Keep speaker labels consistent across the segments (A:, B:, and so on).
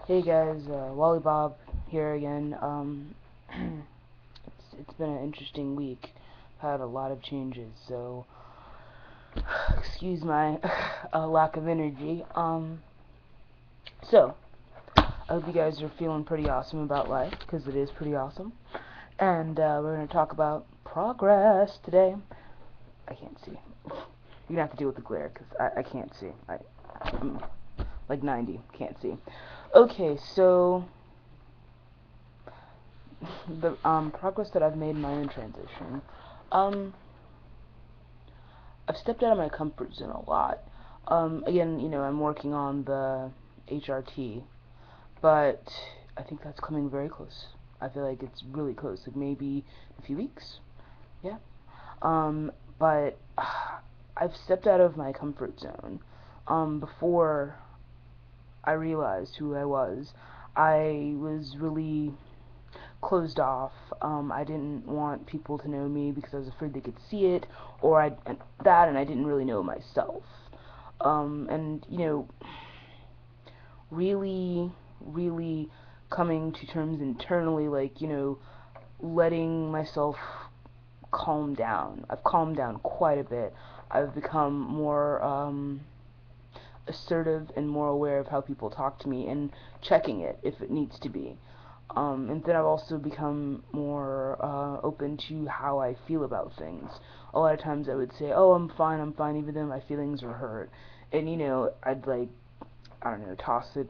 A: Hey guys, WallieBob here again. It's been an interesting week. Had a lot of changes, so excuse my lack of energy. So I hope you guys are feeling pretty awesome about life, because it is pretty awesome. And we're gonna talk about progress today. I can't see. You're gonna have to deal with the glare, because I can't see. I'm like 90, can't see. Okay, so the progress that I've made in my own transition. Um, I've stepped out of my comfort zone a lot. Again, I'm working on the HRT, but I think that's coming very close. I feel like it's really close, like maybe a few weeks. Yeah. But I've stepped out of my comfort zone. Before I realized who I was really closed off. I didn't want people to know me because I was afraid they could see it, or and I didn't really know myself. And really, really coming to terms internally, like letting myself calm down. I've calmed down quite a bit. I've become more assertive and more aware of how people talk to me and checking it if it needs to be. And then I've also become more open to how I feel about things. A lot of times I would say, "Oh, I'm fine," even though my feelings are hurt. And I'd like, I don't know, toss it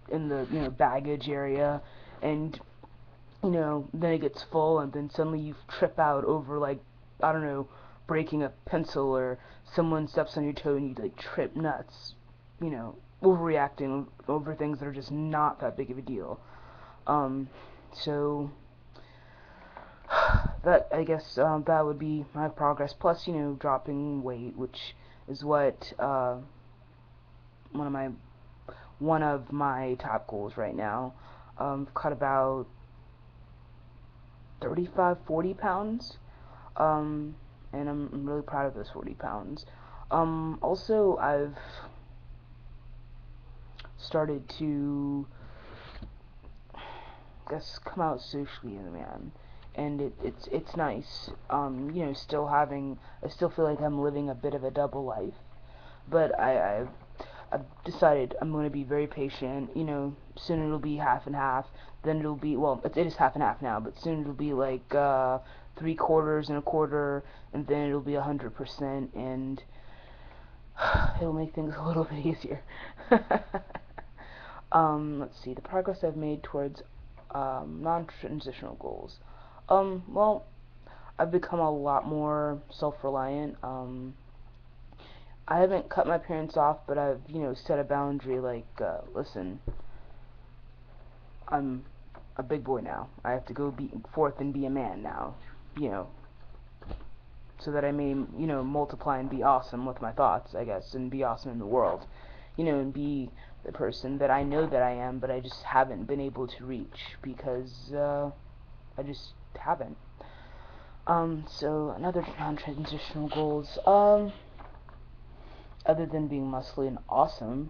A: in the baggage area, and then it gets full, and then suddenly you trip out over, like, I don't know, breaking a pencil, or someone steps on your toe and you like trip nuts. Overreacting over things that are just not that big of a deal. So that, I guess, that would be my progress. Plus, dropping weight, which is what one of my top goals right now. Cut about 35, 40 pounds. And I'm really proud of those 40 pounds. Also, I've started to, I guess, come out socially as a man, and it's nice. I still feel like I'm living a bit of a double life, but I've decided I'm going to be very patient. Soon it'll be half and half. Then it'll be, well, it is half and half now, but soon it'll be like 3/4 and a quarter, and then it'll be 100%, and it'll make things a little bit easier. Let's see, the progress I've made towards non-transitional goals. Well, I've become a lot more self-reliant. I haven't cut my parents off, but I've, set a boundary, like, listen, I'm a big boy now. I have to go forth and be a man now, you know, so that I may, multiply and be awesome with my thoughts, I guess, and be awesome in the world, and be the person that I know that I am, but I just haven't been able to reach because I just haven't. So another non-transitional goals, other than being muscly and awesome,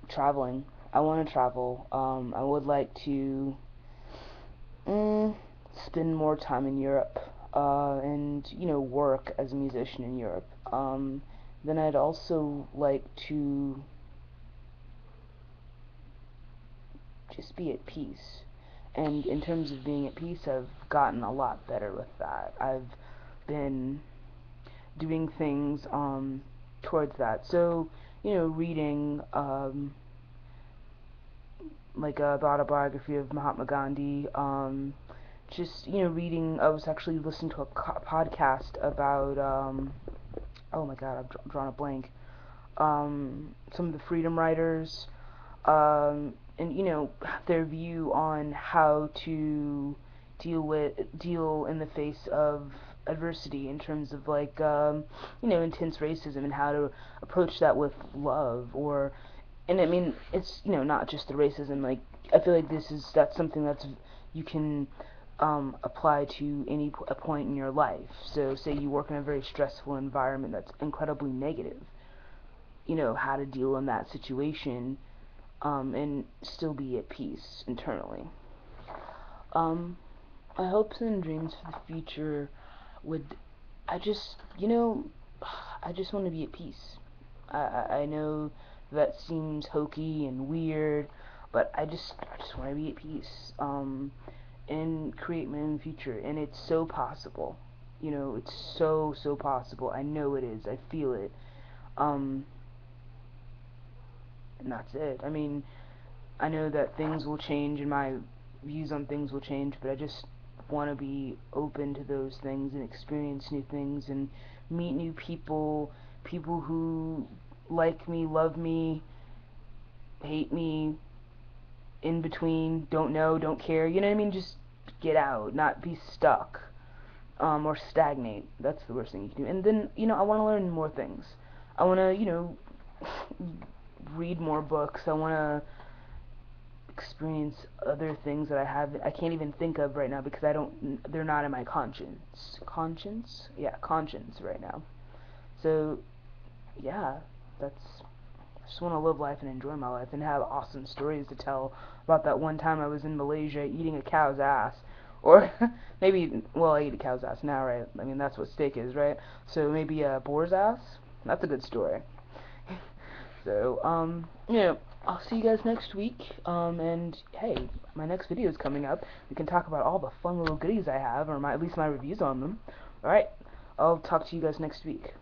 A: traveling. I want to travel. I would like to spend more time in Europe, and work as a musician in Europe. Then I'd also like to just be at peace. And in terms of being at peace, I've gotten a lot better with that. I've been doing things towards that. So, reading like the autobiography of Mahatma Gandhi, just, reading. I was actually listening to a podcast about, oh my god, I've drawn a blank. Some of the freedom writers, and their view on how to deal in the face of adversity, in terms of, like, intense racism, and how to approach that with love. Or, and I mean, it's, not just the racism. Like, I feel like that's something that's you can apply to a point in your life. So say you work in a very stressful environment that's incredibly negative. how to deal in that situation, and still be at peace internally. Um, my hopes and dreams for the future would, I just, I just want to be at peace. I know that seems hokey and weird, but I just want to be at peace, and create my own future, and it's so possible. It's so possible. I know it is. I feel it. Um, and that's it. I mean, I know that things will change and my views on things will change, but I just want to be open to those things and experience new things and meet new people, people who like me, love me, hate me, in between, don't know, don't care, you know what I mean? Just get out, not be stuck, or stagnate. That's the worst thing you can do. And then, I want to learn more things. I want to, read more books. I want to experience other things that I can't even think of right now because they're not in my conscience, yeah, conscience right now. So yeah, I just want to live life and enjoy my life and have awesome stories to tell about that one time I was in Malaysia eating a cow's ass, or maybe, well, I eat a cow's ass now, right? I mean, that's what steak is, right? So maybe a boar's ass. That's a good story. So, I'll see you guys next week. And hey, my next video is coming up. We can talk about all the fun little goodies I have, or at least my reviews on them. Alright, I'll talk to you guys next week.